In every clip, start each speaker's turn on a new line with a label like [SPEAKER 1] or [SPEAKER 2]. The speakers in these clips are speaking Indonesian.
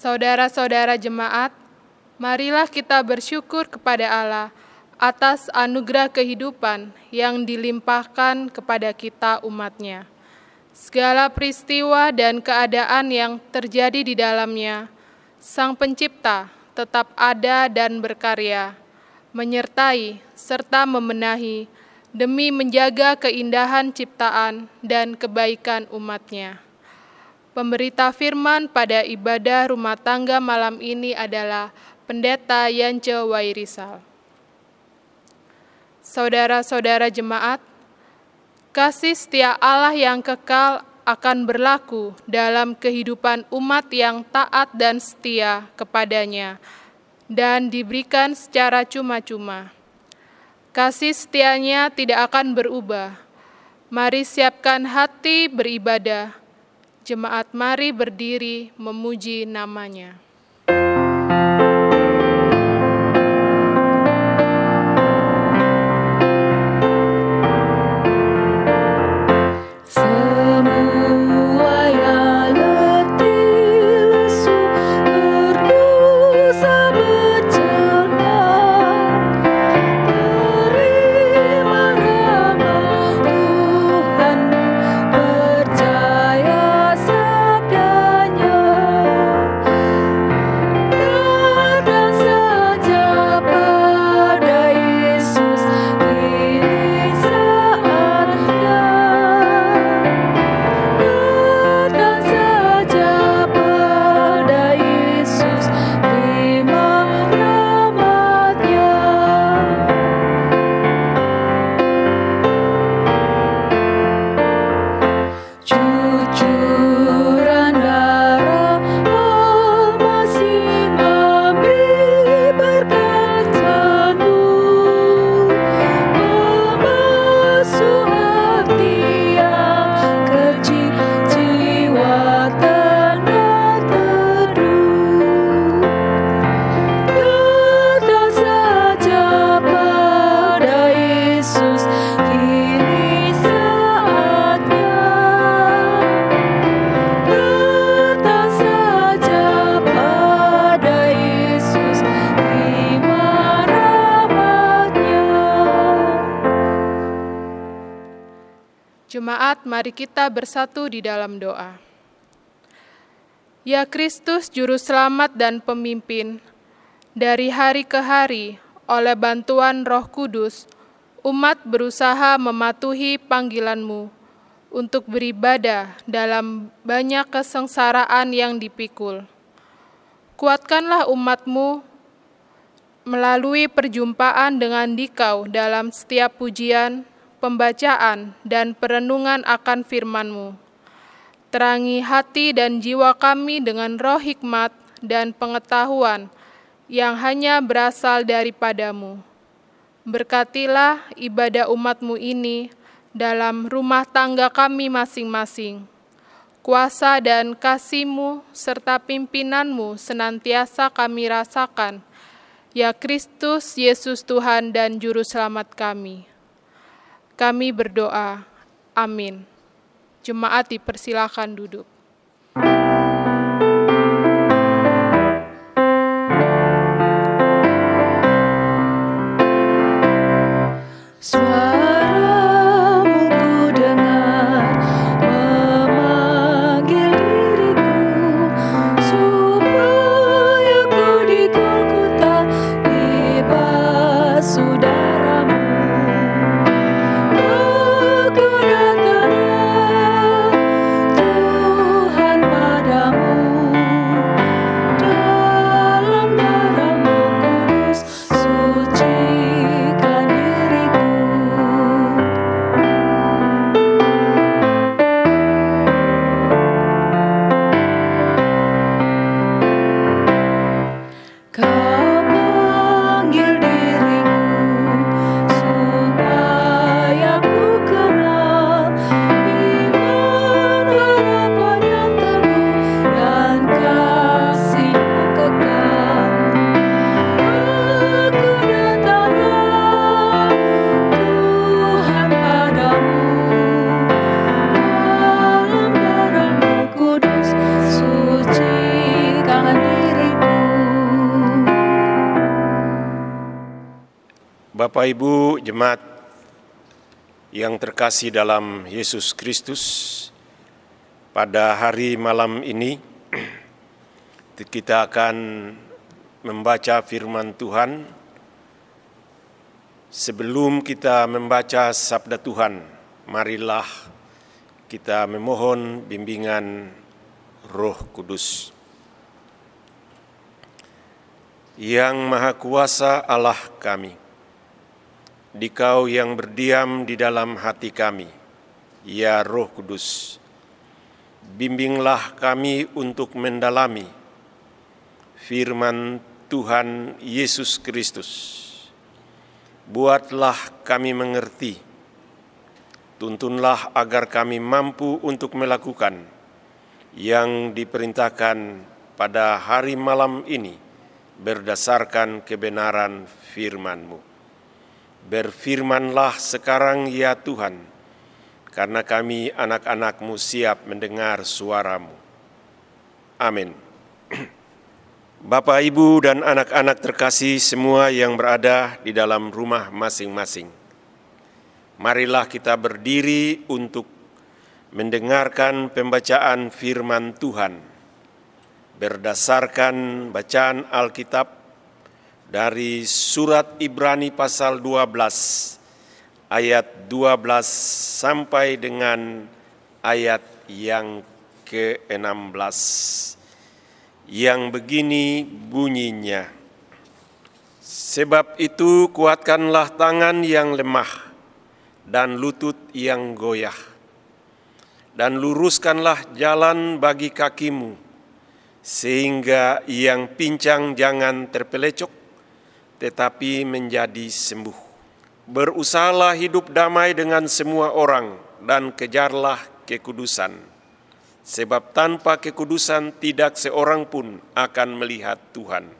[SPEAKER 1] Saudara-saudara jemaat, marilah kita bersyukur kepada Allah atas anugerah kehidupan yang dilimpahkan kepada kita umat-Nya. Segala peristiwa dan keadaan yang terjadi di dalamnya, Sang Pencipta tetap ada dan berkarya, menyertai serta membenahi demi menjaga keindahan ciptaan dan kebaikan umat-Nya. Pemberita firman pada ibadah rumah tangga malam ini adalah Pendeta Yance Wairisal. Saudara-saudara jemaat, kasih setia Allah yang kekal akan berlaku dalam kehidupan umat yang taat dan setia kepadanya dan diberikan secara cuma-cuma. Kasih setianya tidak akan berubah. Mari siapkan hati beribadah. Jemaat mari berdiri memuji nama-Nya. Jemaat, mari kita bersatu di dalam doa. Ya Kristus, Juru Selamat dan Pemimpin, dari hari ke hari, oleh bantuan Roh Kudus, umat berusaha mematuhi panggilan-Mu untuk beribadah dalam banyak kesengsaraan yang dipikul. Kuatkanlah umat-Mu melalui perjumpaan dengan Dikau dalam setiap pujian, pembacaan, dan perenungan akan firman-Mu. Terangi hati dan jiwa kami dengan roh hikmat dan pengetahuan yang hanya berasal daripada-Mu. Berkatilah ibadah umat-Mu ini dalam rumah tangga kami masing-masing. Kuasa dan kasih-Mu serta pimpinan-Mu senantiasa kami rasakan. Ya Kristus, Yesus Tuhan dan Juru Selamat kami. Kami berdoa, amin. Jemaat dipersilakan duduk.
[SPEAKER 2] Aku datang Bapak Ibu jemaat yang terkasih dalam Yesus Kristus, pada hari malam ini kita akan membaca firman Tuhan. Sebelum kita membaca sabda Tuhan, marilah kita memohon bimbingan Roh Kudus. Yang Maha Kuasa Allah kami, Dikau yang berdiam di dalam hati kami, ya Roh Kudus, bimbinglah kami untuk mendalami firman Tuhan Yesus Kristus. Buatlah kami mengerti, tuntunlah agar kami mampu untuk melakukan yang diperintahkan pada hari malam ini berdasarkan kebenaran firman-Mu. Berfirmanlah sekarang ya Tuhan, karena kami anak-anak-Mu siap mendengar suara-Mu. Amin. Bapak, Ibu, dan anak-anak terkasih semua yang berada di dalam rumah masing-masing, marilah kita berdiri untuk mendengarkan pembacaan firman Tuhan berdasarkan bacaan Alkitab dari surat Ibrani pasal 12 ayat 12 sampai dengan ayat yang ke-16 yang begini bunyinya. Sebab itu kuatkanlah tangan yang lemah dan lutut yang goyah, dan luruskanlah jalan bagi kakimu, sehingga yang pincang jangan terpelecok, tetapi menjadi sembuh. Berusahalah hidup damai dengan semua orang dan kejarlah kekudusan, sebab tanpa kekudusan tidak seorang pun akan melihat Tuhan.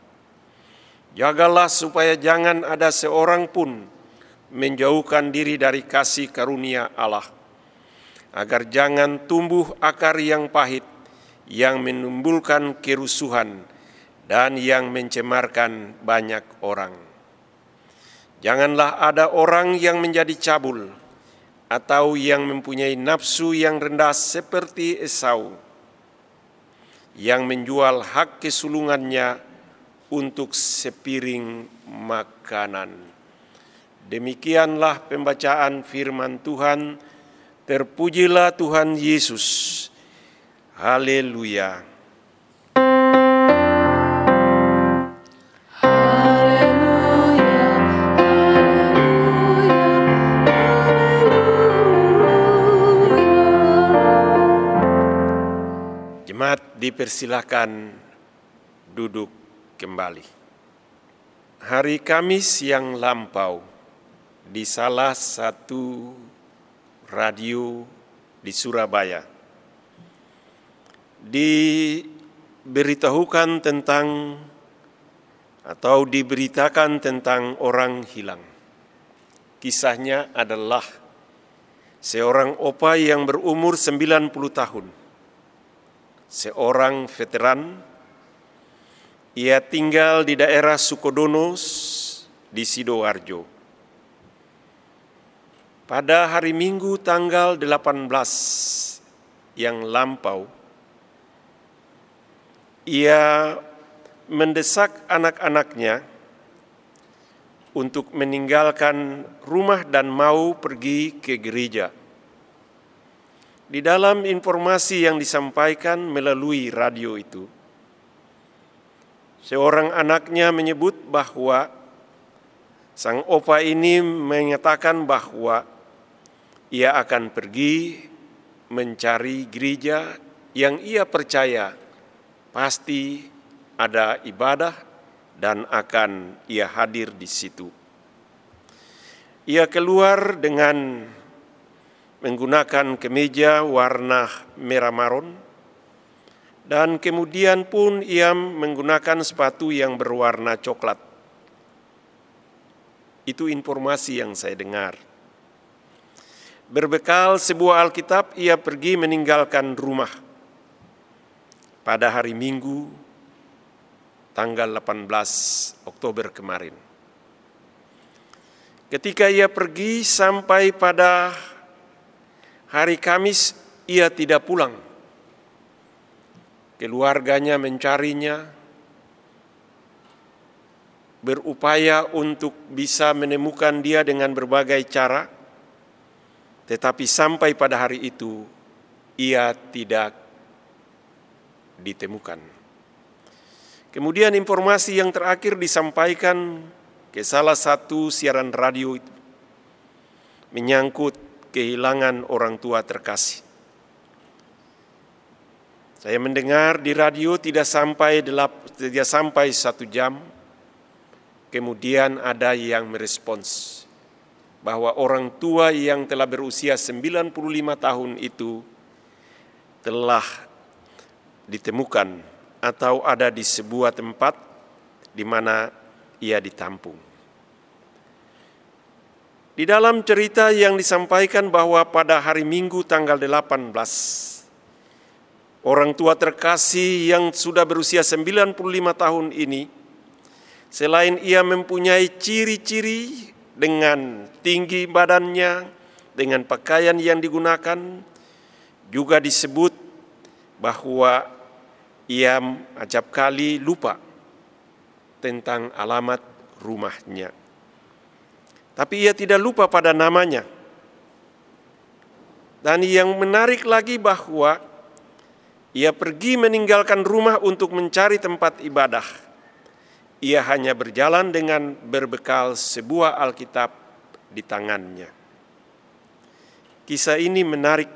[SPEAKER 2] Jagalah supaya jangan ada seorang pun menjauhkan diri dari kasih karunia Allah, agar jangan tumbuh akar yang pahit yang menimbulkan kerusuhan dan yang mencemarkan banyak orang. Janganlah ada orang yang menjadi cabul atau yang mempunyai nafsu yang rendah seperti Esau, yang menjual hak kesulungannya untuk sepiring makanan. Demikianlah pembacaan firman Tuhan. Terpujilah Tuhan Yesus. Haleluya. Jemaat dipersilakan duduk kembali. Hari Kamis yang lampau di salah satu radio di Surabaya diberitakan tentang orang hilang. Kisahnya adalah seorang opa yang berumur 90 tahun. Seorang veteran, ia tinggal di daerah Sukodono di Sidoarjo. Pada hari Minggu tanggal 18 yang lampau, ia mendesak anak-anaknya untuk meninggalkan rumah dan mau pergi ke gereja. Di dalam informasi yang disampaikan melalui radio itu, seorang anaknya menyebut bahwa sang opa ini menyatakan bahwa ia akan pergi mencari gereja yang ia percaya pasti ada ibadah dan akan ia hadir di situ. Ia keluar dengan menggunakan kemeja warna merah maron, dan kemudian pun ia menggunakan sepatu yang berwarna coklat. Itu informasi yang saya dengar. Berbekal sebuah Alkitab, ia pergi meninggalkan rumah pada hari Minggu tanggal 18 Oktober kemarin. Ketika ia pergi sampai pada hari Kamis, ia tidak pulang. Keluarganya mencarinya, berupaya untuk bisa menemukan dia dengan berbagai cara, tetapi sampai pada hari itu ia tidak ditemukan. Kemudian informasi yang terakhir disampaikan ke salah satu siaran radio itu menyangkut kehilangan orang tua terkasih. Saya mendengar di radio tidak sampai 1 jam, kemudian ada yang merespons bahwa orang tua yang telah berusia 95 tahun itu telah ditemukan atau ada di sebuah tempat di mana ia ditampung. Di dalam cerita yang disampaikan bahwa pada hari Minggu tanggal 18, orang tua terkasih yang sudah berusia 95 tahun ini, selain ia mempunyai ciri-ciri dengan tinggi badannya, dengan pakaian yang digunakan, juga disebut bahwa ia acap kali lupa tentang alamat rumahnya. Tapi ia tidak lupa pada namanya. Dan yang menarik lagi bahwa ia pergi meninggalkan rumah untuk mencari tempat ibadah. Ia hanya berjalan dengan berbekal sebuah Alkitab di tangannya. Kisah ini menarik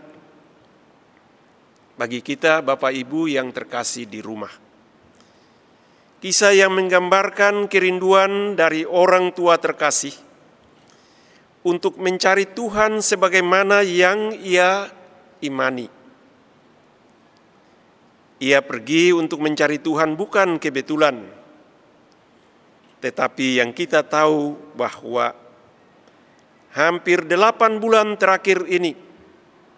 [SPEAKER 2] bagi kita Bapak Ibu yang terkasih di rumah. Kisah yang menggambarkan kerinduan dari orang tua terkasih untuk mencari Tuhan sebagaimana yang ia imani. Ia pergi untuk mencari Tuhan bukan kebetulan, tetapi yang kita tahu bahwa hampir 8 bulan terakhir ini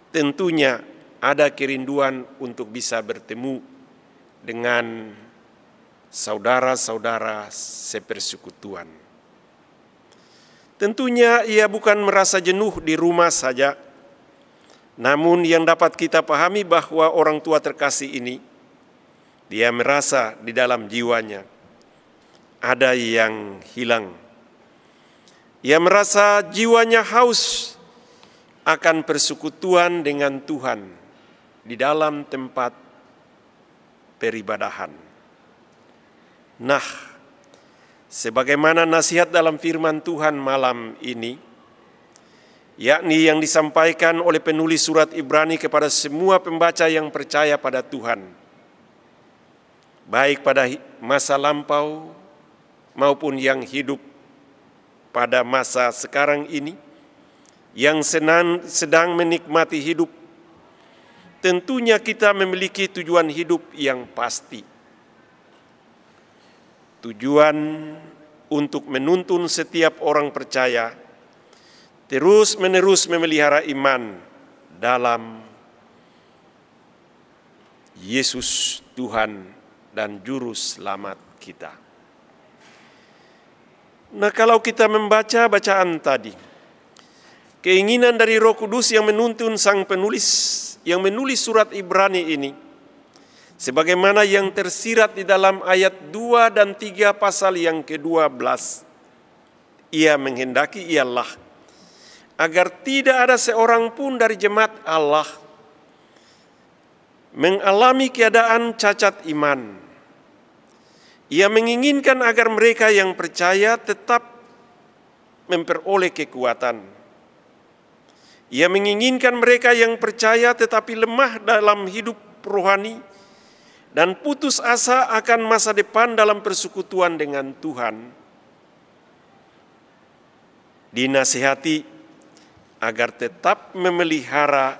[SPEAKER 2] tentunya ada kerinduan untuk bisa bertemu dengan saudara-saudara sepersekutuan. Tentunya ia bukan merasa jenuh di rumah saja, namun yang dapat kita pahami bahwa orang tua terkasih ini, dia merasa di dalam jiwanya ada yang hilang. Ia merasa jiwanya haus akan persekutuan dengan Tuhan di dalam tempat peribadahan. Nah, sebagaimana nasihat dalam firman Tuhan malam ini, yakni yang disampaikan oleh penulis surat Ibrani kepada semua pembaca yang percaya pada Tuhan, baik pada masa lampau maupun yang hidup pada masa sekarang ini, yang sedang menikmati hidup. Tentunya kita memiliki tujuan hidup yang pasti. Tujuan untuk menuntun setiap orang percaya terus-menerus memelihara iman dalam Yesus Tuhan dan Juru Selamat kita. Nah, kalau kita membaca bacaan tadi, keinginan dari Roh Kudus yang menuntun sang penulis, yang menulis surat Ibrani ini, sebagaimana yang tersirat di dalam ayat 2 dan 3 pasal yang ke-12, ia menghendaki ialah agar tidak ada seorang pun dari jemaat Allah mengalami keadaan cacat iman. Ia menginginkan agar mereka yang percaya tetap memperoleh kekuatan. Ia menginginkan mereka yang percaya tetapi lemah dalam hidup rohani dan putus asa akan masa depan dalam persekutuan dengan Tuhan, dinasihati agar tetap memelihara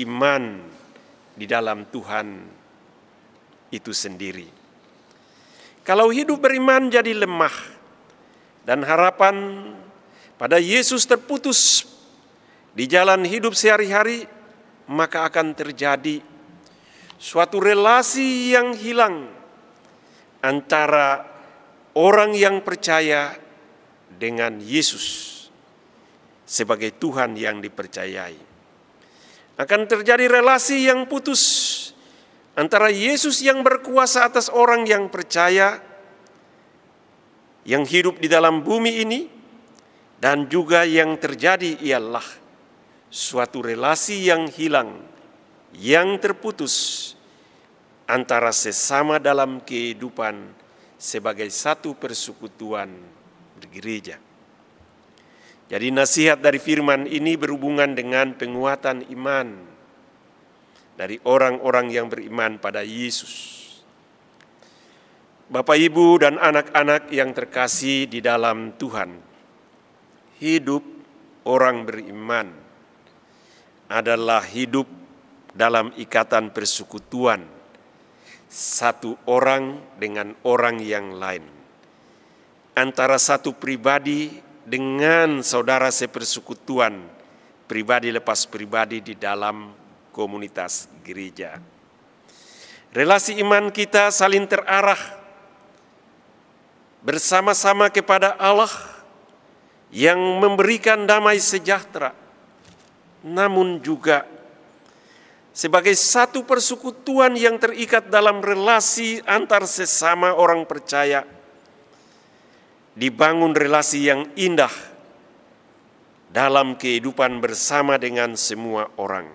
[SPEAKER 2] iman di dalam Tuhan itu sendiri. Kalau hidup beriman jadi lemah dan harapan pada Yesus terputus di jalan hidup sehari-hari, maka akan terjadi suatu relasi yang hilang antara orang yang percaya dengan Yesus. sebagai Tuhan yang dipercayai. Akan terjadi relasi yang putus antara Yesus yang berkuasa atas orang yang percaya, yang hidup di dalam bumi ini, dan juga yang terjadi ialah suatu relasi yang hilang, yang terputus antara sesama dalam kehidupan sebagai satu persekutuan gereja. Jadi nasihat dari firman ini berhubungan dengan penguatan iman dari orang-orang yang beriman pada Yesus. Bapak, Ibu, dan anak-anak yang terkasih di dalam Tuhan, hidup orang beriman adalah hidup dalam ikatan persekutuan satu orang dengan orang yang lain, antara satu pribadi dengan saudara sepersekutuan, pribadi lepas pribadi di dalam komunitas gereja. Relasi iman kita saling terarah bersama-sama kepada Allah yang memberikan damai sejahtera, namun juga sebagai satu persekutuan yang terikat dalam relasi antar sesama orang percaya, dibangun relasi yang indah dalam kehidupan bersama dengan semua orang.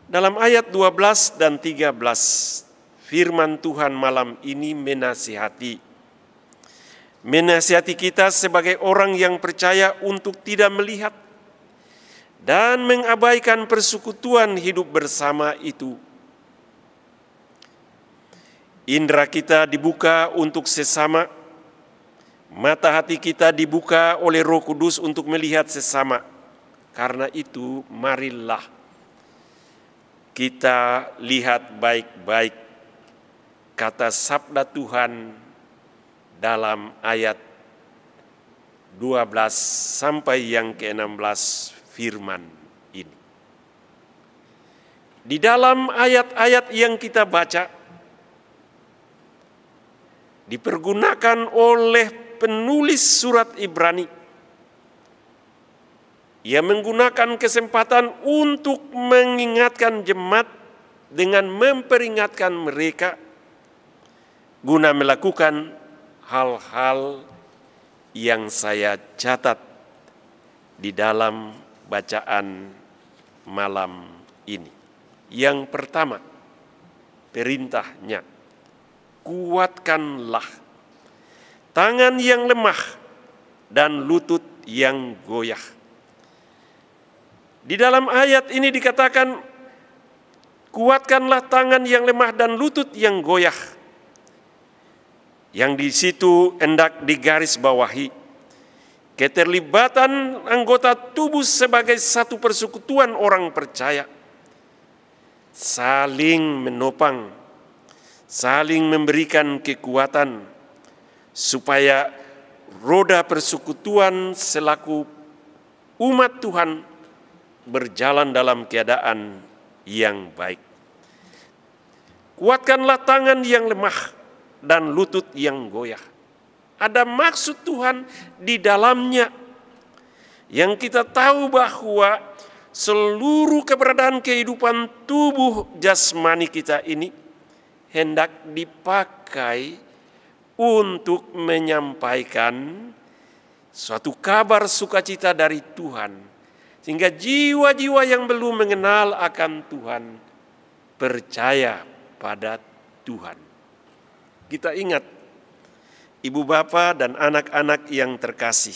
[SPEAKER 2] Dalam ayat 12 dan 13, firman Tuhan malam ini menasihati kita sebagai orang yang percaya untuk tidak melihat dan mengabaikan persekutuan hidup bersama itu. Indera kita dibuka untuk sesama, mata hati kita dibuka oleh Roh Kudus untuk melihat sesama. Karena itu, marilah kita lihat baik-baik kata sabda Tuhan dalam ayat 12 sampai yang ke-16 firman ini. Di dalam ayat-ayat yang kita baca, dipergunakan oleh penulis surat Ibrani. Ia menggunakan kesempatan untuk mengingatkan jemaat dengan memperingatkan mereka guna melakukan hal-hal yang saya catat di dalam bacaan malam ini. Yang pertama, perintahnya, kuatkanlah tangan yang lemah dan lutut yang goyah. Di dalam ayat ini dikatakan, kuatkanlah tangan yang lemah dan lutut yang goyah. Yang di situ hendak digarisbawahi keterlibatan anggota tubuh sebagai satu persekutuan orang percaya, saling menopang, saling memberikan kekuatan, supaya roda persekutuan selaku umat Tuhan berjalan dalam keadaan yang baik. Kuatkanlah tangan yang lemah dan lutut yang goyah. Ada maksud Tuhan di dalamnya, yang kita tahu bahwa seluruh keberadaan kehidupan tubuh jasmani kita ini hendak dipakai untuk menyampaikan suatu kabar sukacita dari Tuhan, sehingga jiwa-jiwa yang belum mengenal akan Tuhan percaya pada Tuhan. Kita ingat, ibu bapa dan anak-anak yang terkasih,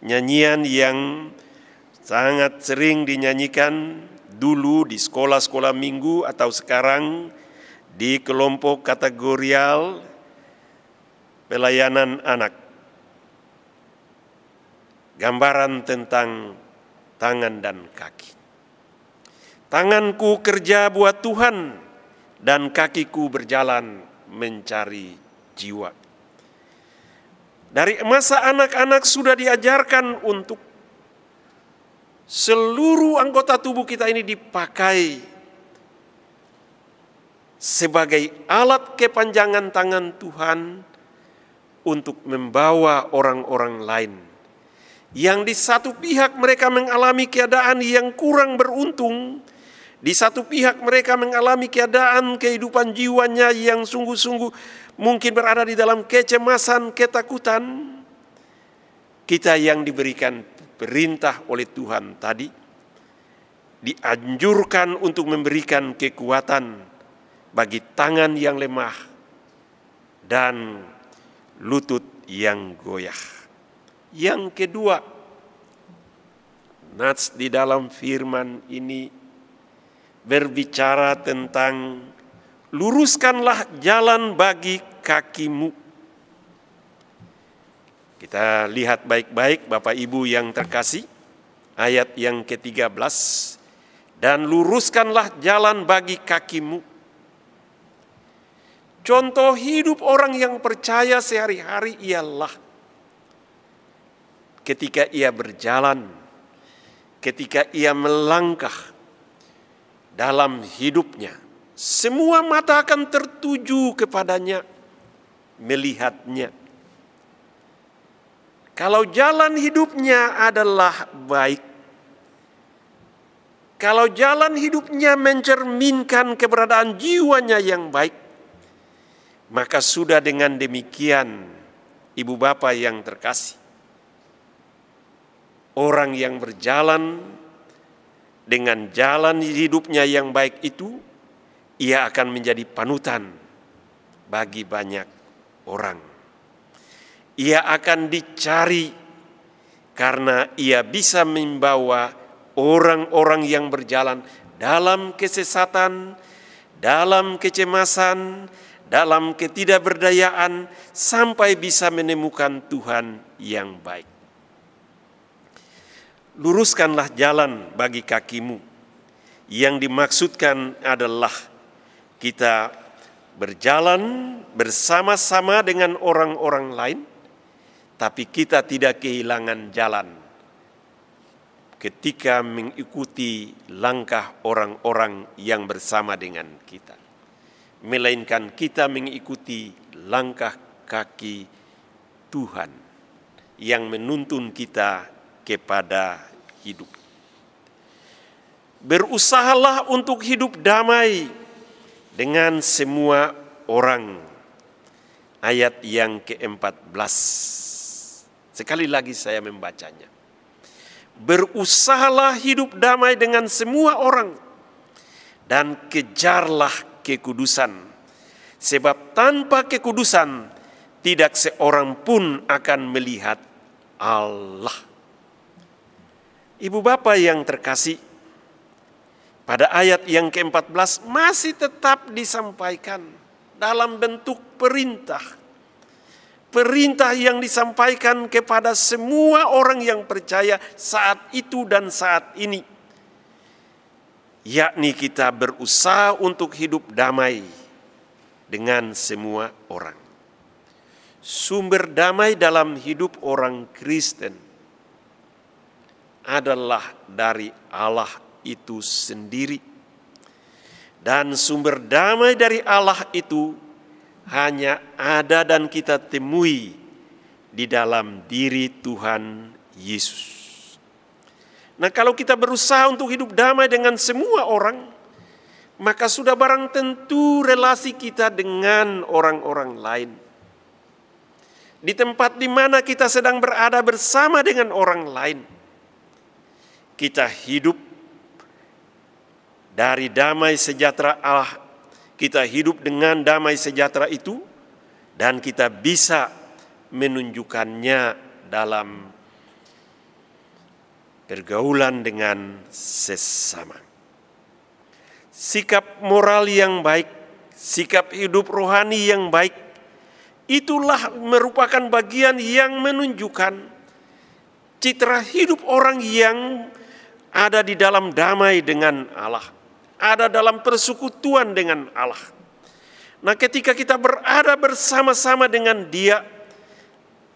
[SPEAKER 2] nyanyian yang sangat sering dinyanyikan dulu di sekolah-sekolah minggu atau sekarang di kelompok kategorial pelayanan anak. Gambaran tentang tangan dan kaki. Tanganku kerja buat Tuhan dan kakiku berjalan mencari jiwa. Dari masa anak-anak sudah diajarkan untuk seluruh anggota tubuh kita ini dipakai sebagai alat kepanjangan tangan Tuhan untuk membawa orang-orang lain Yang di satu pihak mereka mengalami keadaan yang kurang beruntung, di satu pihak mereka mengalami keadaan kehidupan jiwanya yang sungguh-sungguh mungkin berada di dalam kecemasan, ketakutan. Kita yang diberikan perintah oleh Tuhan tadi dianjurkan untuk memberikan kekuatan bagi tangan yang lemah dan lutut yang goyah. Yang kedua, nats di dalam firman ini berbicara tentang luruskanlah jalan bagi kakimu. Kita lihat baik-baik Bapak Ibu yang terkasih, ayat yang ke-13, dan luruskanlah jalan bagi kakimu. Contoh hidup orang yang percaya sehari-hari ialah ketika ia berjalan, ketika ia melangkah dalam hidupnya, semua mata akan tertuju kepadanya, melihatnya. Kalau jalan hidupnya adalah baik, kalau jalan hidupnya mencerminkan keberadaan jiwanya yang baik, maka sudah dengan demikian, Ibu Bapa yang terkasih, orang yang berjalan dengan jalan hidupnya yang baik itu, ia akan menjadi panutan bagi banyak orang. Ia akan dicari karena ia bisa membawa orang-orang yang berjalan dalam kesesatan, dalam kecemasan, dalam ketidakberdayaan, sampai bisa menemukan Tuhan yang baik. Luruskanlah jalan bagi kakimu. Yang dimaksudkan adalah kita berjalan bersama-sama dengan orang-orang lain, tapi kita tidak kehilangan jalan ketika mengikuti langkah orang-orang yang bersama dengan kita. Melainkan kita mengikuti langkah kaki Tuhan yang menuntun kita kepada hidup. Berusahalah untuk hidup damai dengan semua orang. Ayat yang ke-14. Sekali lagi saya membacanya. Berusahalah hidup damai dengan semua orang dan kejarlah kekudusan. Sebab tanpa kekudusan tidak seorang pun akan melihat Allah. Ibu Bapa yang terkasih, pada ayat yang ke-14 masih tetap disampaikan dalam bentuk perintah. Perintah yang disampaikan kepada semua orang yang percaya saat itu dan saat ini. Yakni kita berusaha untuk hidup damai dengan semua orang. Sumber damai dalam hidup orang Kristen adalah dari Allah itu sendiri. Dan sumber damai dari Allah itu hanya ada dan kita temui di dalam diri Tuhan Yesus. Nah, kalau kita berusaha untuk hidup damai dengan semua orang, maka sudah barang tentu relasi kita dengan orang-orang lain. Di tempat di mana kita sedang berada bersama dengan orang lain, kita hidup dari damai sejahtera Allah. Kita hidup dengan damai sejahtera itu dan kita bisa menunjukkannya dalam pergaulan dengan sesama. Sikap moral yang baik, sikap hidup rohani yang baik, itulah merupakan bagian yang menunjukkan citra hidup orang yang ada di dalam damai dengan Allah. Ada dalam persekutuan dengan Allah. Nah, ketika kita berada bersama-sama dengan Dia,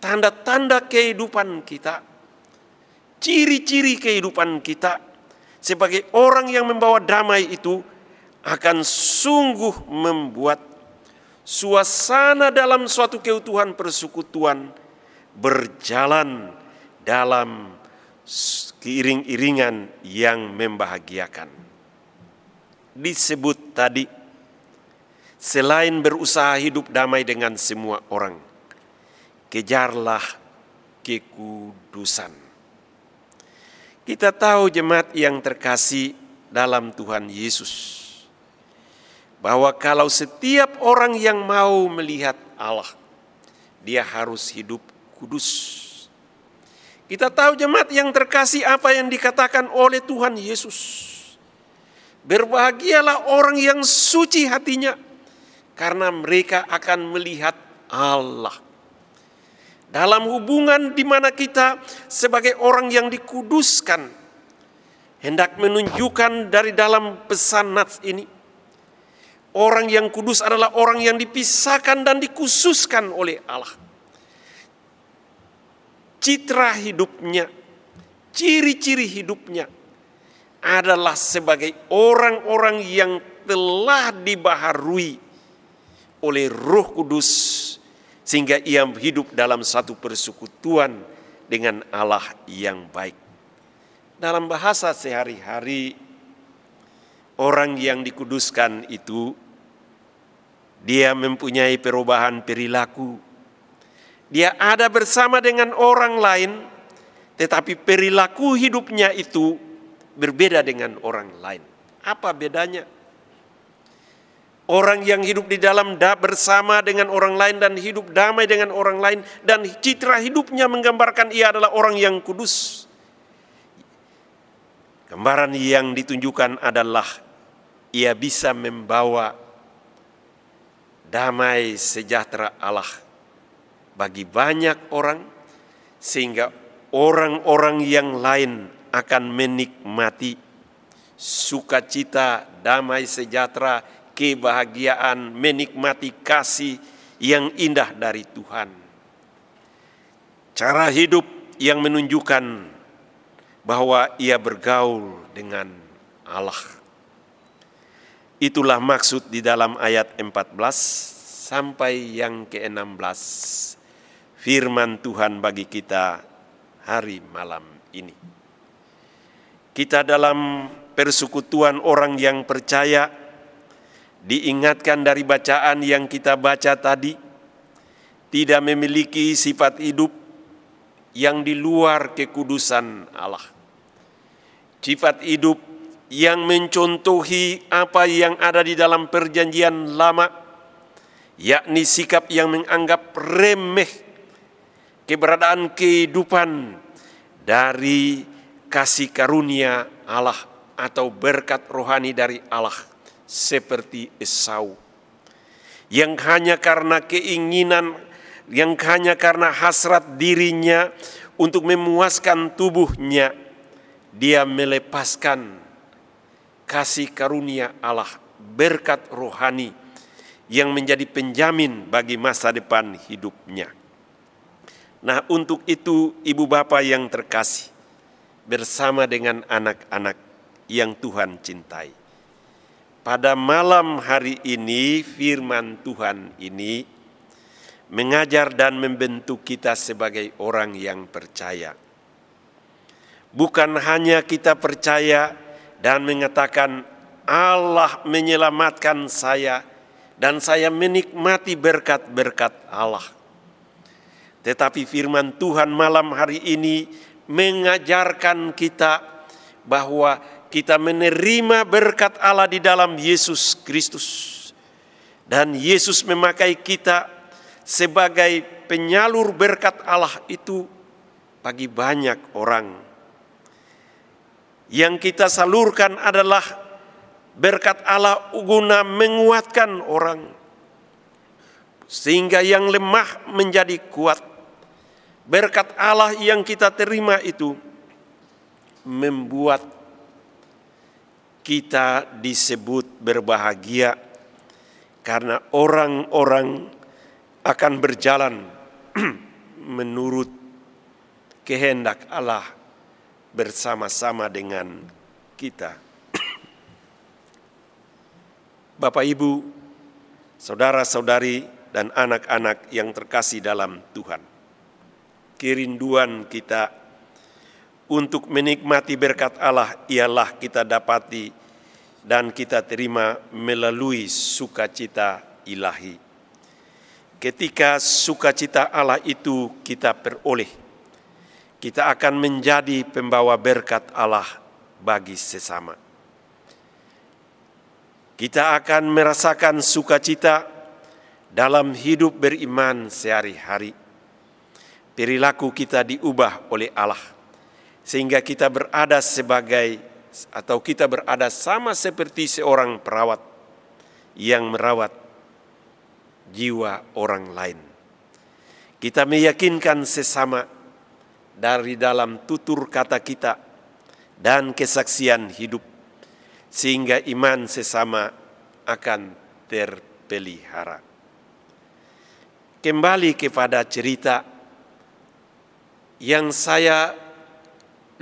[SPEAKER 2] tanda-tanda kehidupan kita, ciri-ciri kehidupan kita sebagai orang yang membawa damai itu akan sungguh membuat suasana dalam suatu keutuhan persekutuan berjalan dalam keiring-iringan yang membahagiakan. Disebut tadi, selain berusaha hidup damai dengan semua orang, kejarlah kekudusan. Kita tahu jemaat yang terkasih dalam Tuhan Yesus, bahwa kalau setiap orang yang mau melihat Allah, dia harus hidup kudus. Kita tahu jemaat yang terkasih apa yang dikatakan oleh Tuhan Yesus. Berbahagialah orang yang suci hatinya, karena mereka akan melihat Allah. Dalam hubungan di mana kita sebagai orang yang dikuduskan, hendak menunjukkan dari dalam pesan nats ini, orang yang kudus adalah orang yang dipisahkan dan dikhususkan oleh Allah. Citra hidupnya, ciri-ciri hidupnya adalah sebagai orang-orang yang telah dibaharui oleh Roh Kudus, sehingga ia hidup dalam satu persekutuan dengan Allah yang baik. Dalam bahasa sehari-hari, orang yang dikuduskan itu, dia mempunyai perubahan perilaku. Dia ada bersama dengan orang lain, tetapi perilaku hidupnya itu berbeda dengan orang lain. Apa bedanya? Orang yang hidup di dalam bersama dengan orang lain dan hidup damai dengan orang lain, dan citra hidupnya menggambarkan ia adalah orang yang kudus. Gambaran yang ditunjukkan adalah ia bisa membawa damai sejahtera Allah bagi banyak orang, sehingga orang-orang yang lain akan menikmati sukacita, damai sejahtera, kebahagiaan, menikmati kasih yang indah dari Tuhan. Cara hidup yang menunjukkan bahwa ia bergaul dengan Allah. Itulah maksud di dalam ayat 14 sampai yang ke-16 firman Tuhan bagi kita hari malam ini. Kita dalam persekutuan orang yang percaya diingatkan dari bacaan yang kita baca tadi, tidak memiliki sifat hidup yang di luar kekudusan Allah. Sifat hidup yang mencontohi apa yang ada di dalam perjanjian lama, yakni sikap yang menganggap remeh keberadaan kehidupan dari kasih karunia Allah atau berkat rohani dari Allah, seperti Esau, yang hanya karena keinginan, yang hanya karena hasrat dirinya untuk memuaskan tubuhnya, dia melepaskan kasih karunia Allah, berkat rohani yang menjadi penjamin bagi masa depan hidupnya. Nah, untuk itu ibu bapa yang terkasih, bersama dengan anak-anak yang Tuhan cintai, pada malam hari ini firman Tuhan ini mengajar dan membentuk kita sebagai orang yang percaya. Bukan hanya kita percaya dan mengatakan Allah menyelamatkan saya dan saya menikmati berkat-berkat Allah. Tetapi firman Tuhan malam hari ini mengajarkan kita bahwa kita menerima berkat Allah di dalam Yesus Kristus. Dan Yesus memakai kita sebagai penyalur berkat Allah itu bagi banyak orang. Yang kita salurkan adalah berkat Allah guna menguatkan orang, sehingga yang lemah menjadi kuat. Berkat Allah yang kita terima itu membuat kita disebut berbahagia, karena orang-orang akan berjalan menurut kehendak Allah bersama-sama dengan kita. Bapak, Ibu, saudara-saudari, dan anak-anak yang terkasih dalam Tuhan, kerinduan kita untuk menikmati berkat Allah ialah kita dapati dan kita terima melalui sukacita ilahi. Ketika sukacita Allah itu kita peroleh, kita akan menjadi pembawa berkat Allah bagi sesama. Kita akan merasakan sukacita dalam hidup beriman sehari-hari. Perilaku kita diubah oleh Allah, sehingga kita berada kita berada sama seperti seorang perawat yang merawat jiwa orang lain. Kita meyakinkan sesama dari dalam tutur kata kita dan kesaksian hidup, sehingga iman sesama akan terpelihara. Kembali kepada cerita yang saya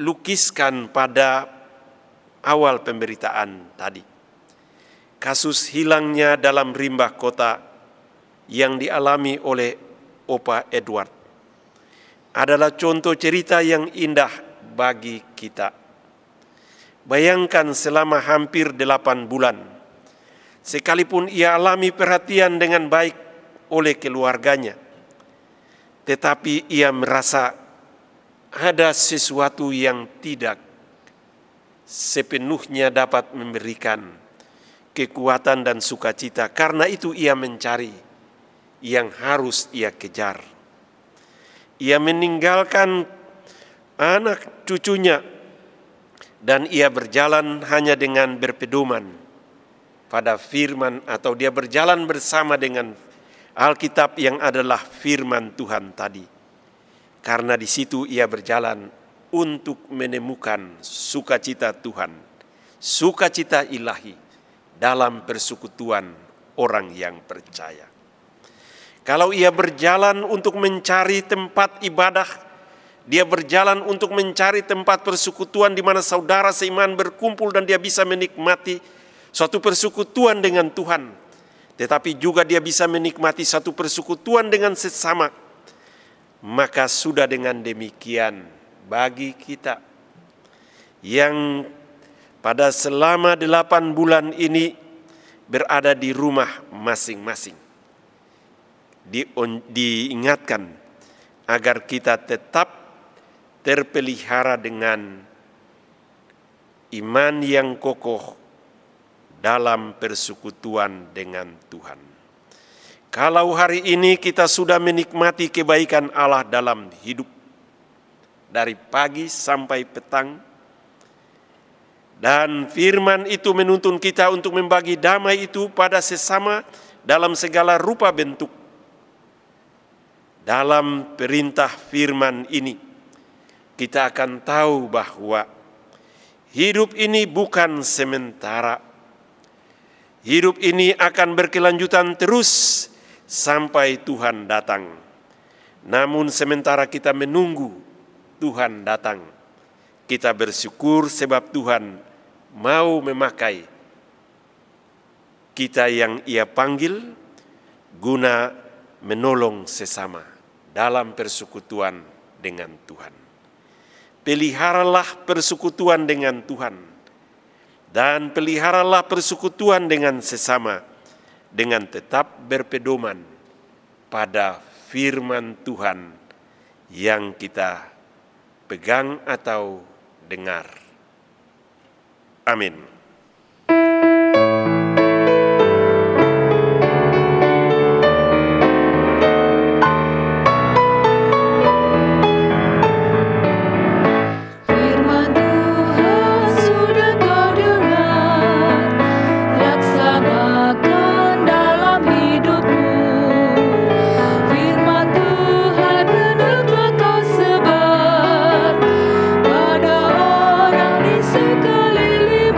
[SPEAKER 2] lukiskan pada awal pemberitaan tadi. Kasus hilangnya dalam rimba kota yang dialami oleh Opa Edward adalah contoh cerita yang indah bagi kita. Bayangkan selama hampir 8 bulan, sekalipun ia alami perhatian dengan baik oleh keluarganya, tetapi ia merasa ada sesuatu yang tidak sepenuhnya dapat memberikan kekuatan dan sukacita. Karena itu ia mencari yang harus ia kejar. Ia meninggalkan anak cucunya dan ia berjalan hanya dengan berpedoman pada firman, atau dia berjalan bersama dengan Alkitab yang adalah firman Tuhan tadi. Karena di situ ia berjalan untuk menemukan sukacita Tuhan, sukacita ilahi dalam persekutuan orang yang percaya. Kalau ia berjalan untuk mencari tempat ibadah, dia berjalan untuk mencari tempat persekutuan di mana saudara seiman berkumpul dan dia bisa menikmati suatu persekutuan dengan Tuhan, tetapi juga dia bisa menikmati satu persekutuan dengan sesama. Maka sudah dengan demikian bagi kita yang pada selama 8 bulan ini berada di rumah masing-masing, diingatkan agar kita tetap terpelihara dengan iman yang kokoh dalam persekutuan dengan Tuhan. Kalau hari ini kita sudah menikmati kebaikan Allah dalam hidup, dari pagi sampai petang, dan firman itu menuntun kita untuk membagi damai itu pada sesama dalam segala rupa bentuk. Dalam perintah firman ini, kita akan tahu bahwa hidup ini bukan sementara. Hidup ini akan berkelanjutan terus sampai Tuhan datang. Namun sementara kita menunggu Tuhan datang, kita bersyukur sebab Tuhan mau memakai kita yang Ia panggil guna menolong sesama dalam persekutuan dengan Tuhan. Peliharalah persekutuan dengan Tuhan dan peliharalah persekutuan dengan sesama dengan tetap berpedoman pada firman Tuhan yang kita pegang atau dengar. Amin.
[SPEAKER 3] Sekeliling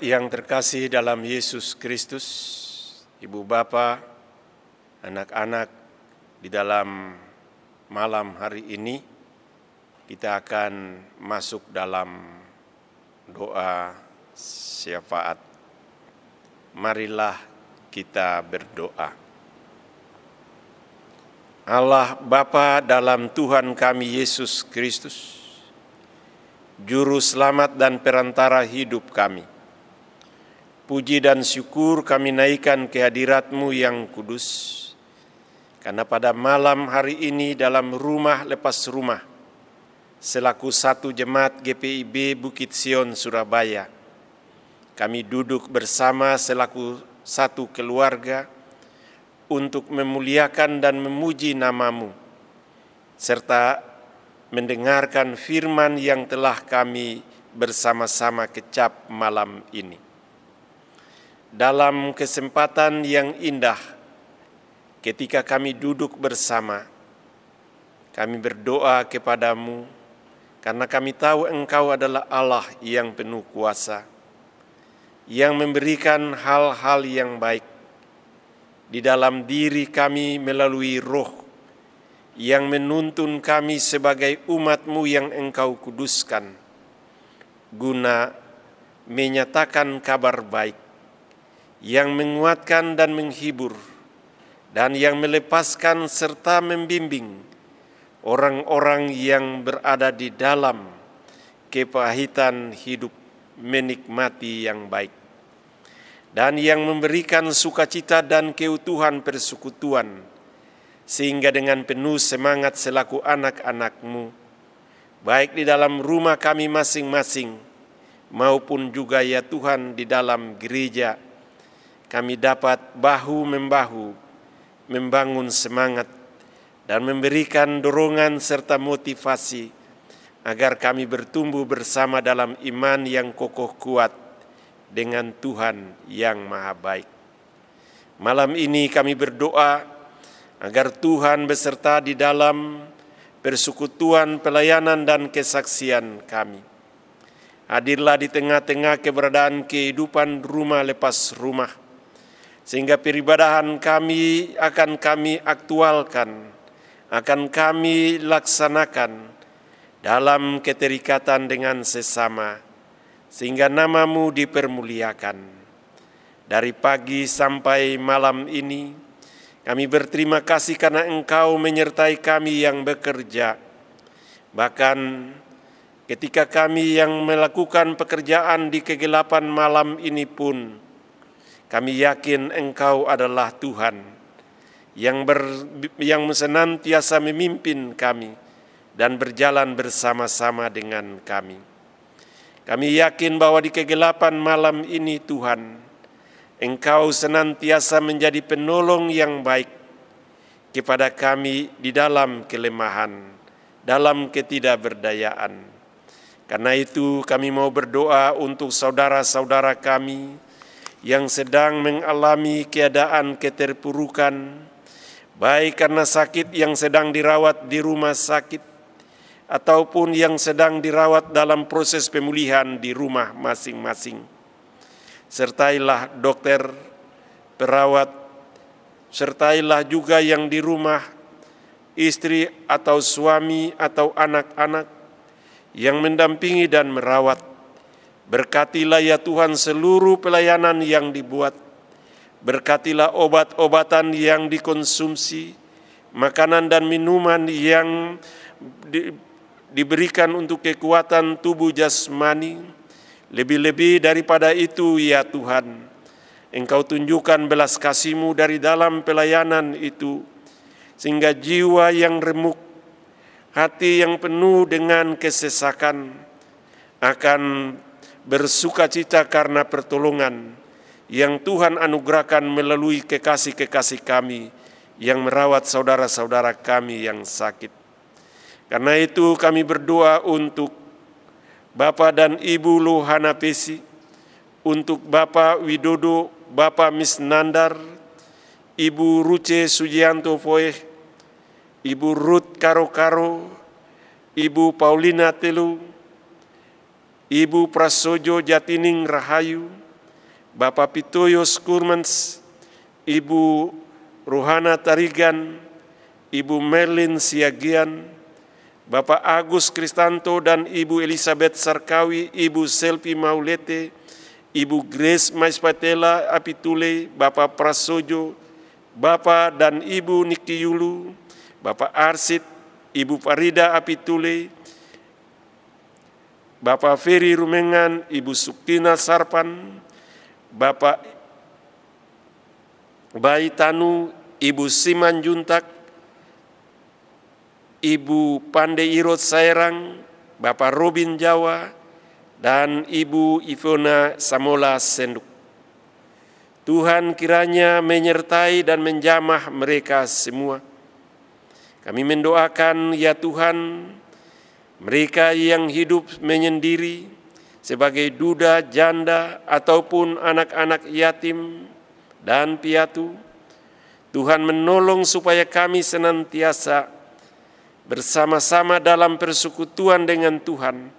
[SPEAKER 2] yang terkasih dalam Yesus Kristus, Ibu Bapa, anak-anak, di dalam malam hari ini kita akan masuk dalam doa syafaat. Marilah kita berdoa. Allah Bapa dalam Tuhan kami Yesus Kristus, Juru Selamat dan Perantara hidup kami. Puji dan syukur kami naikkan kehadirat-Mu yang kudus, karena pada malam hari ini dalam rumah lepas rumah, selaku satu jemaat GPIB Bukit Sion Surabaya, kami duduk bersama selaku satu keluarga untuk memuliakan dan memuji nama-Mu, serta mendengarkan firman yang telah kami bersama-sama kecap malam ini. Dalam kesempatan yang indah, ketika kami duduk bersama, kami berdoa kepada-Mu, karena kami tahu Engkau adalah Allah yang penuh kuasa, yang memberikan hal-hal yang baik di dalam diri kami melalui Roh, yang menuntun kami sebagai umat-Mu yang Engkau kuduskan, guna menyatakan kabar baik, yang menguatkan dan menghibur, dan yang melepaskan serta membimbing orang-orang yang berada di dalam kepahitan hidup menikmati yang baik, dan yang memberikan sukacita dan keutuhan persekutuan, sehingga dengan penuh semangat selaku anak-anak-Mu, baik di dalam rumah kami masing-masing, maupun juga ya Tuhan di dalam gereja, kami dapat bahu-membahu membangun semangat dan memberikan dorongan serta motivasi agar kami bertumbuh bersama dalam iman yang kokoh kuat dengan Tuhan yang Maha Baik. Malam ini kami berdoa agar Tuhan beserta di dalam persekutuan, pelayanan, dan kesaksian kami. Hadirlah di tengah-tengah keberadaan kehidupan rumah lepas rumah, sehingga peribadahan kami akan kami aktualkan, akan kami laksanakan dalam keterikatan dengan sesama, sehingga nama-Mu dipermuliakan. Dari pagi sampai malam ini, kami berterima kasih karena Engkau menyertai kami yang bekerja. Bahkan ketika kami yang melakukan pekerjaan di kegelapan malam ini pun, kami yakin Engkau adalah Tuhan yang senantiasa memimpin kami dan berjalan bersama-sama dengan kami. Kami yakin bahwa di kegelapan malam ini Tuhan, Engkau senantiasa menjadi penolong yang baik kepada kami di dalam kelemahan, dalam ketidakberdayaan. Karena itu kami mau berdoa untuk saudara-saudara kami yang sedang mengalami keadaan keterpurukan, baik karena sakit yang sedang dirawat di rumah sakit, ataupun yang sedang dirawat dalam proses pemulihan di rumah masing-masing. Sertailah dokter, perawat, sertailah juga yang di rumah, istri atau suami atau anak-anak yang mendampingi dan merawat. Berkatilah ya Tuhan seluruh pelayanan yang dibuat. Berkatilah obat-obatan yang dikonsumsi, makanan dan minuman yang diberikan untuk kekuatan tubuh jasmani. Lebih-lebih daripada itu ya Tuhan, Engkau tunjukkan belas kasih-Mu dari dalam pelayanan itu, sehingga jiwa yang remuk, hati yang penuh dengan kesesakan, akan bersukacita karena pertolongan yang Tuhan anugerahkan melalui kekasih-kekasih kami yang merawat saudara-saudara kami yang sakit. Karena itu kami berdoa untuk Bapak dan Ibu Lohana Pesi, untuk Bapak Widodo, Bapak Misnandar, Ibu Ruce Sujianto Foeh, Ibu Ruth Karo-Karo, Ibu Paulina Telu, Ibu Prasojo Jatining Rahayu, Bapak Pitoyos Kurmans, Ibu Rohana Tarigan, Ibu Merlin Siagian, Bapak Agus Kristanto dan Ibu Elizabeth Sarkawi, Ibu Selvi Maulete, Ibu Grace Maispatela Apitule, Bapak Prasojo, Bapak dan Ibu Niki Yulu, Bapak Arsid, Ibu Farida Apitule, Bapak Ferry Rumengan, Ibu Suktina Sarpan, Bapak Bayi Tanu, Ibu Siman Juntak, Ibu Pandai Irot Sairang, Bapak Robin Jawa, dan Ibu Ivona Samola Senduk. Tuhan kiranya menyertai dan menjamah mereka semua. Kami mendoakan ya Tuhan, mereka yang hidup menyendiri sebagai duda, janda, ataupun anak-anak yatim dan piatu, Tuhan menolong supaya kami senantiasa bersama-sama dalam persekutuan dengan Tuhan,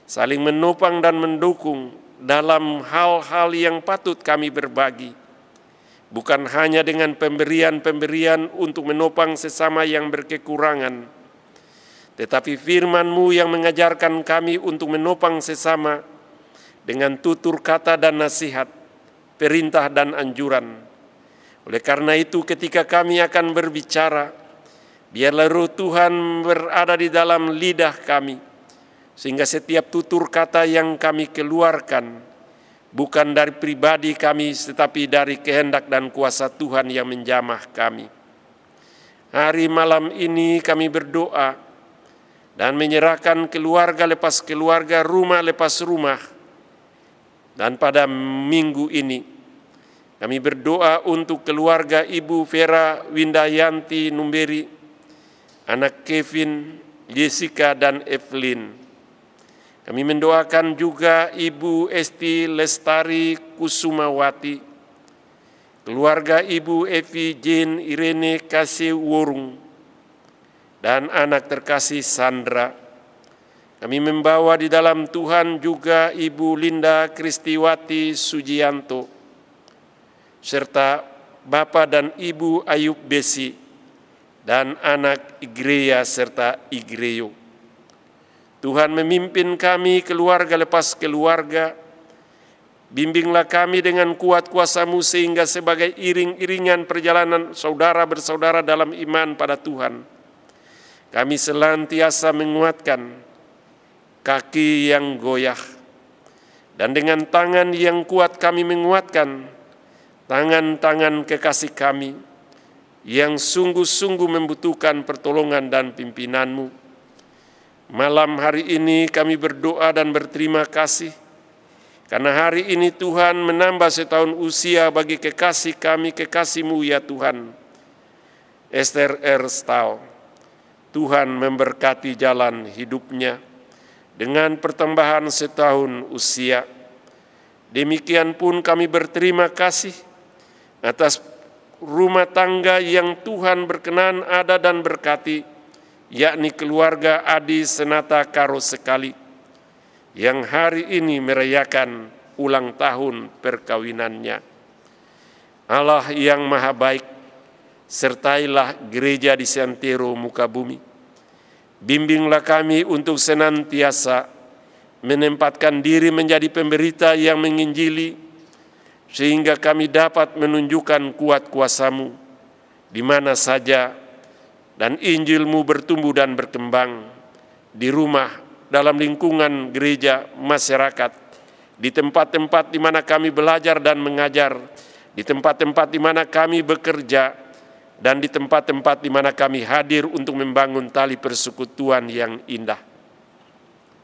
[SPEAKER 2] saling menopang dan mendukung dalam hal-hal yang patut kami berbagi, bukan hanya dengan pemberian-pemberian untuk menopang sesama yang berkekurangan, tetapi firman-Mu yang mengajarkan kami untuk menopang sesama dengan tutur kata dan nasihat, perintah dan anjuran. Oleh karena itu ketika kami akan berbicara, biarlah Roh Tuhan berada di dalam lidah kami, sehingga setiap tutur kata yang kami keluarkan bukan dari pribadi kami, tetapi dari kehendak dan kuasa Tuhan yang menjamah kami. Hari malam ini kami berdoa dan menyerahkan keluarga lepas keluarga, rumah lepas rumah. Dan pada minggu ini kami berdoa untuk keluarga Ibu Vera Windayanti Numberi, anak Kevin, Jessica, dan Evelyn. Kami mendoakan juga Ibu Esti Lestari Kusumawati, keluarga Ibu Evi Jane Irene Kasih Wurung, dan anak terkasih Sandra. Kami membawa di dalam Tuhan juga Ibu Linda Kristiwati Sujianto, serta Bapak dan Ibu Ayub Besi, dan anak Igreya serta Igreyo. Tuhan memimpin kami keluarga lepas keluarga, bimbinglah kami dengan kuat kuasa-Mu sehingga sebagai iring-iringan perjalanan saudara bersaudara dalam iman pada Tuhan, kami senantiasa menguatkan kaki yang goyah, dan dengan tangan yang kuat kami menguatkan tangan-tangan kekasih kami yang sungguh-sungguh membutuhkan pertolongan dan pimpinan-Mu. Malam hari ini kami berdoa dan berterima kasih, karena hari ini Tuhan menambah setahun usia bagi kekasih kami, kekasih-Mu ya Tuhan, Esther Erstal. Tuhan memberkati jalan hidupnya dengan pertambahan setahun usia. Demikian pun kami berterima kasih atas rumah tangga yang Tuhan berkenan ada dan berkati, yakni keluarga Adi Senata Karo Sekali, yang hari ini merayakan ulang tahun perkawinannya. Allah yang maha baik, sertailah gereja di seantero muka bumi. Bimbinglah kami untuk senantiasa menempatkan diri menjadi pemberita yang menginjili, sehingga kami dapat menunjukkan kuat kuasa-Mu di mana saja, dan Injil-Mu bertumbuh dan berkembang di rumah, dalam lingkungan gereja, masyarakat, di tempat-tempat di mana kami belajar dan mengajar, di tempat-tempat di mana kami bekerja, dan di tempat-tempat di mana kami hadir untuk membangun tali persekutuan yang indah.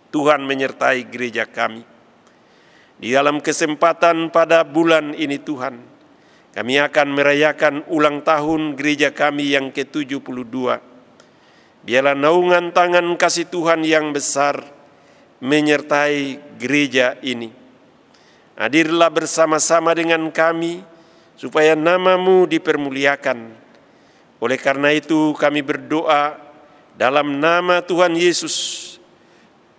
[SPEAKER 2] Tuhan menyertai gereja kami. Di dalam kesempatan pada bulan ini Tuhan, kami akan merayakan ulang tahun gereja kami yang ke-72. Biarlah naungan tangan kasih Tuhan yang besar menyertai gereja ini. Hadirlah bersama-sama dengan kami supaya nama-Mu dipermuliakan. Oleh karena itu kami berdoa dalam nama Tuhan Yesus,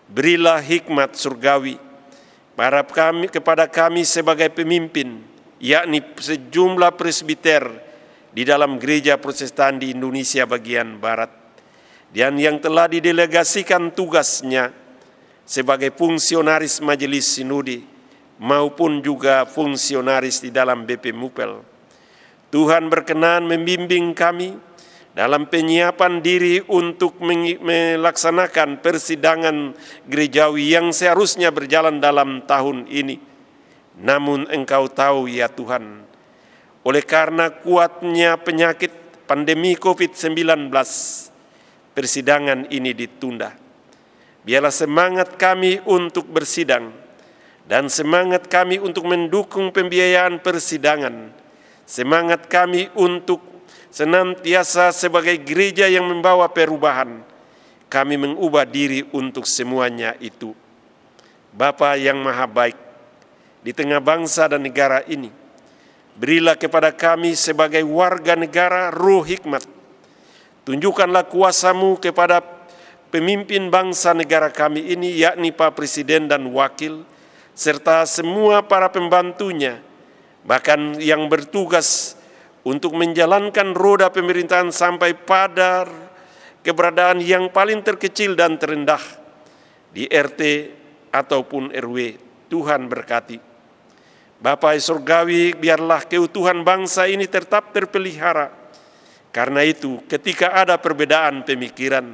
[SPEAKER 2] berilah hikmat surgawi kepada kami sebagai pemimpin, yakni sejumlah presbiter di dalam gereja Protestan di Indonesia bagian Barat, dan yang telah didelegasikan tugasnya sebagai fungsionaris Majelis Sinode maupun juga fungsionaris di dalam BP Mupel. Tuhan berkenan membimbing kami dalam penyiapan diri untuk melaksanakan persidangan gerejawi yang seharusnya berjalan dalam tahun ini. Namun Engkau tahu ya Tuhan, oleh karena kuatnya penyakit pandemi COVID-19, persidangan ini ditunda. Biarlah semangat kami untuk bersidang dan semangat kami untuk mendukung pembiayaan persidangan, semangat kami untuk senantiasa sebagai gereja yang membawa perubahan, kami mengubah diri untuk semuanya itu. Bapa yang Maha Baik, di tengah bangsa dan negara ini, berilah kepada kami sebagai warga negara roh hikmat. Tunjukkanlah kuasa-Mu kepada pemimpin bangsa negara kami ini, yakni Pak Presiden dan Wakil, serta semua para pembantunya, bahkan yang bertugas untuk menjalankan roda pemerintahan sampai pada keberadaan yang paling terkecil dan terendah di RT ataupun RW. Tuhan berkati. Bapa Surgawi, biarlah keutuhan bangsa ini tetap terpelihara. Karena itu, ketika ada perbedaan pemikiran,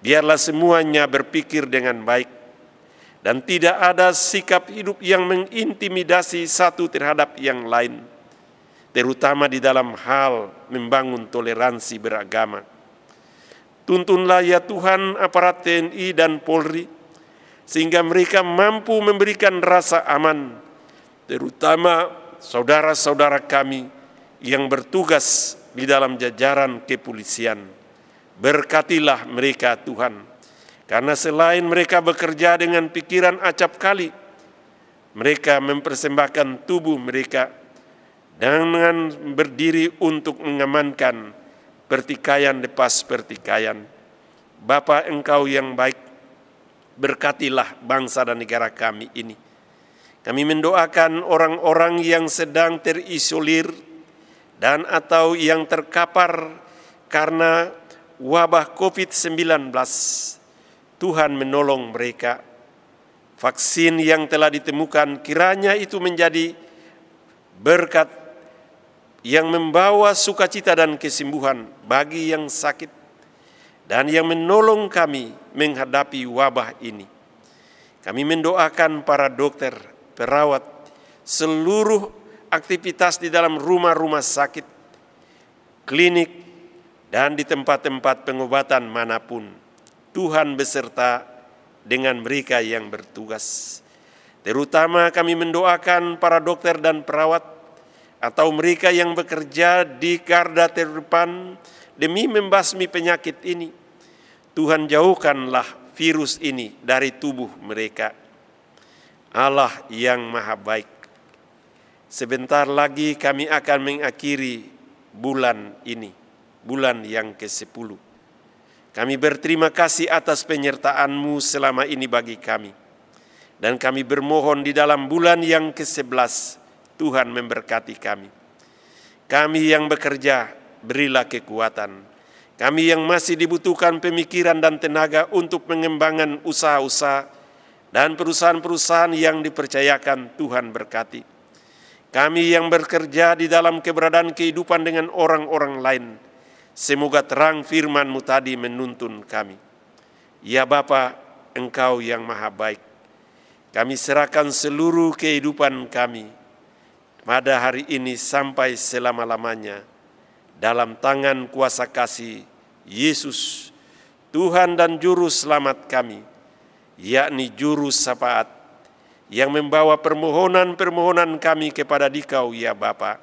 [SPEAKER 2] biarlah semuanya berpikir dengan baik dan tidak ada sikap hidup yang mengintimidasi satu terhadap yang lain, terutama di dalam hal membangun toleransi beragama. Tuntunlah ya Tuhan aparat TNI dan Polri, sehingga mereka mampu memberikan rasa aman, terutama saudara-saudara kami yang bertugas di dalam jajaran kepolisian. Berkatilah mereka Tuhan, karena selain mereka bekerja dengan pikiran acap kali, mereka mempersembahkan tubuh mereka dengan berdiri untuk mengamankan pertikaian lepas pertikaian. Bapa Engkau yang baik, berkatilah bangsa dan negara kami ini. Kami mendoakan orang-orang yang sedang terisolir dan atau yang terkapar karena wabah COVID-19. Tuhan menolong mereka. Vaksin yang telah ditemukan kiranya itu menjadi berkat yang membawa sukacita dan kesembuhan bagi yang sakit dan yang menolong kami menghadapi wabah ini. Kami mendoakan para dokter, perawat, seluruh aktivitas di dalam rumah-rumah sakit, klinik, dan di tempat-tempat pengobatan manapun. Tuhan beserta dengan mereka yang bertugas. Terutama kami mendoakan para dokter dan perawat atau mereka yang bekerja di garda terdepan demi membasmi penyakit ini. Tuhan jauhkanlah virus ini dari tubuh mereka. Allah yang Maha Baik, sebentar lagi kami akan mengakhiri bulan ini, bulan yang ke-10. Kami berterima kasih atas penyertaan-Mu selama ini bagi kami. Dan kami bermohon di dalam bulan yang ke-11, Tuhan memberkati kami. Kami yang bekerja, berilah kekuatan. Kami yang masih dibutuhkan pemikiran dan tenaga untuk mengembangkan usaha-usaha dan perusahaan-perusahaan yang dipercayakan, Tuhan berkati. Kami yang bekerja di dalam keberadaan kehidupan dengan orang-orang lain, semoga terang firman-Mu tadi menuntun kami. Ya Bapa, Engkau yang Maha Baik, kami serahkan seluruh kehidupan kami pada hari ini sampai selama-lamanya dalam tangan kuasa kasih Yesus, Tuhan dan Juru Selamat kami, yakni Juru Syafaat, yang membawa permohonan-permohonan kami kepada Dikau ya Bapa,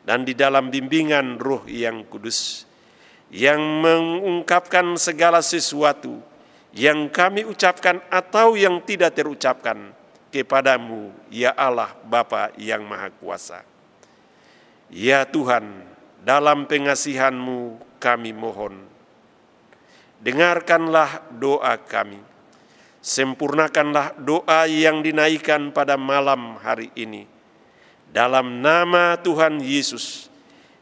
[SPEAKER 2] dan di dalam bimbingan Roh yang Kudus, yang mengungkapkan segala sesuatu yang kami ucapkan atau yang tidak terucapkan kepadamu, ya Allah Bapa yang Maha Kuasa. Ya Tuhan, dalam pengasihan-Mu kami mohon, dengarkanlah doa kami. Sempurnakanlah doa yang dinaikkan pada malam hari ini. Dalam nama Tuhan Yesus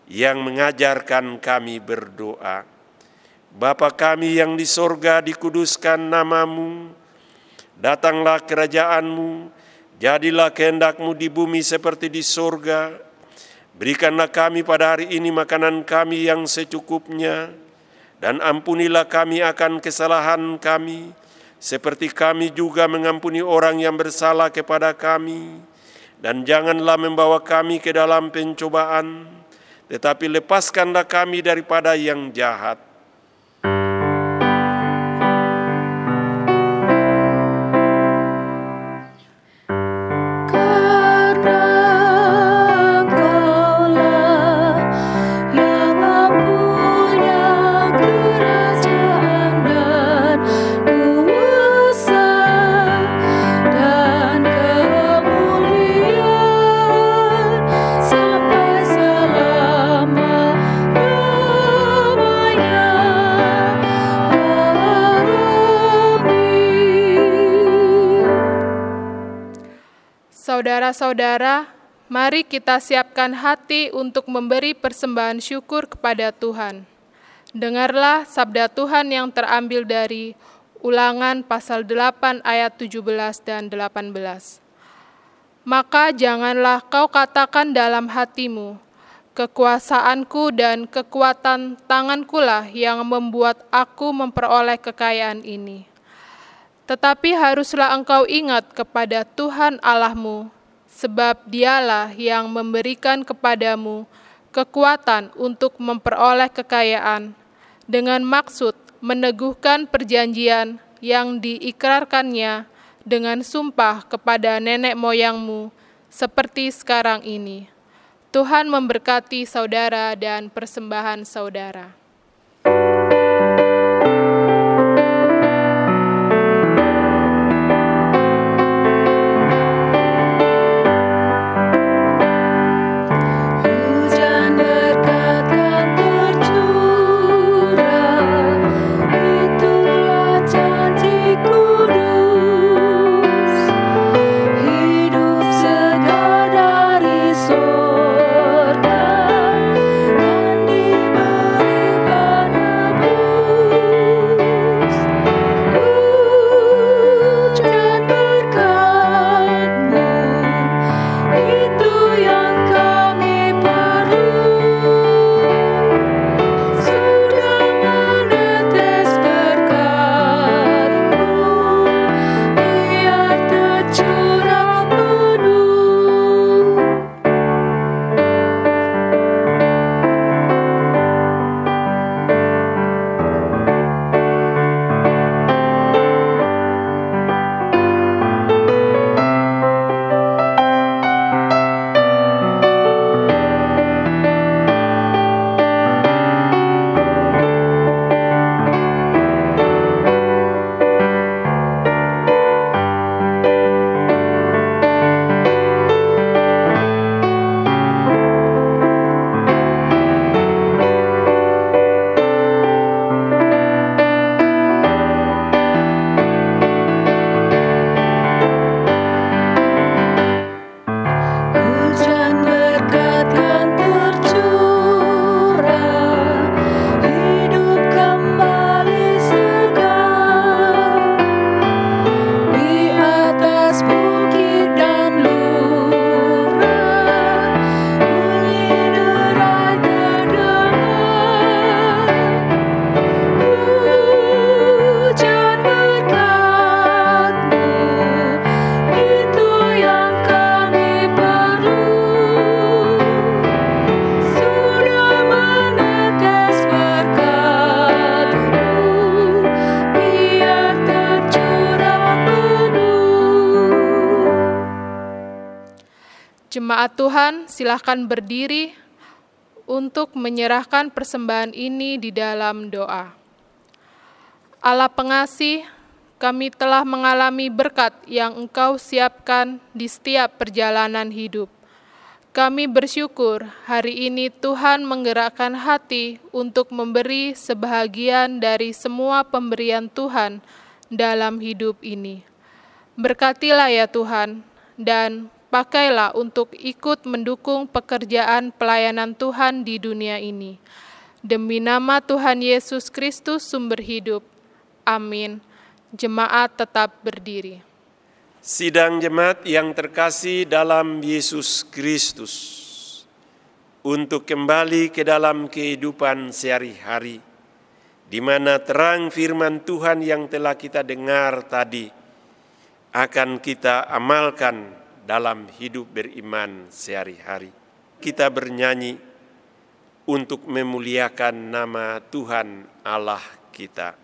[SPEAKER 2] yang mengajarkan kami berdoa. Bapa kami yang di sorga, dikuduskan nama-Mu. Datanglah kerajaan-Mu, jadilah kehendak-Mu di bumi seperti di sorga. Berikanlah kami pada hari ini makanan kami yang secukupnya, dan ampunilah kami akan kesalahan kami, seperti kami juga mengampuni orang yang bersalah kepada kami. Dan janganlah membawa kami ke dalam pencobaan, tetapi lepaskanlah kami daripada yang jahat.
[SPEAKER 1] Saudara-saudara, mari kita siapkan hati untuk memberi persembahan syukur kepada Tuhan. Dengarlah sabda Tuhan yang terambil dari Ulangan pasal 8 ayat 17 dan 18. Maka janganlah kau katakan dalam hatimu, kekuasaanku dan kekuatan tangankulah yang membuat aku memperoleh kekayaan ini. Tetapi haruslah engkau ingat kepada Tuhan Allahmu, sebab Dialah yang memberikan kepadamu kekuatan untuk memperoleh kekayaan, dengan maksud meneguhkan perjanjian yang diikrarkannya dengan sumpah kepada nenek moyangmu, seperti sekarang ini. Tuhan memberkati saudara dan persembahan saudara. Jemaat Tuhan, silakan berdiri untuk menyerahkan persembahan ini di dalam doa. Allah pengasih, kami telah mengalami berkat yang Engkau siapkan di setiap perjalanan hidup. Kami bersyukur hari ini Tuhan menggerakkan hati untuk memberi sebahagian dari semua pemberian Tuhan dalam hidup ini. Berkatilah ya Tuhan, dan pakailah untuk ikut mendukung pekerjaan pelayanan Tuhan di dunia ini. Demi nama Tuhan Yesus Kristus sumber hidup. Amin. Jemaat tetap berdiri.
[SPEAKER 2] Sidang jemaat yang terkasih dalam Yesus Kristus, untuk kembali ke dalam kehidupan sehari-hari, di mana terang firman Tuhan yang telah kita dengar tadi akan kita amalkan dalam hidup beriman sehari-hari. Kita bernyanyi untuk memuliakan nama Tuhan Allah kita.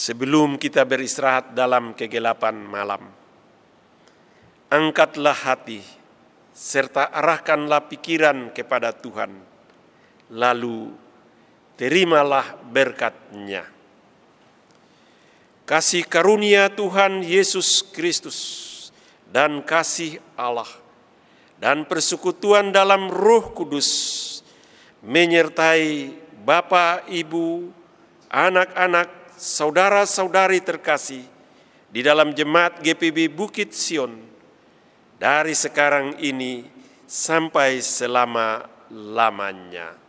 [SPEAKER 2] Sebelum kita beristirahat dalam kegelapan malam, angkatlah hati serta arahkanlah pikiran kepada Tuhan, lalu terimalah berkat-Nya. Kasih karunia Tuhan Yesus Kristus dan kasih Allah dan persekutuan dalam Roh Kudus menyertai Bapa, Ibu, anak-anak, saudara-saudari terkasih di dalam jemaat GPB Bukit Sion dari sekarang ini sampai selama-lamanya.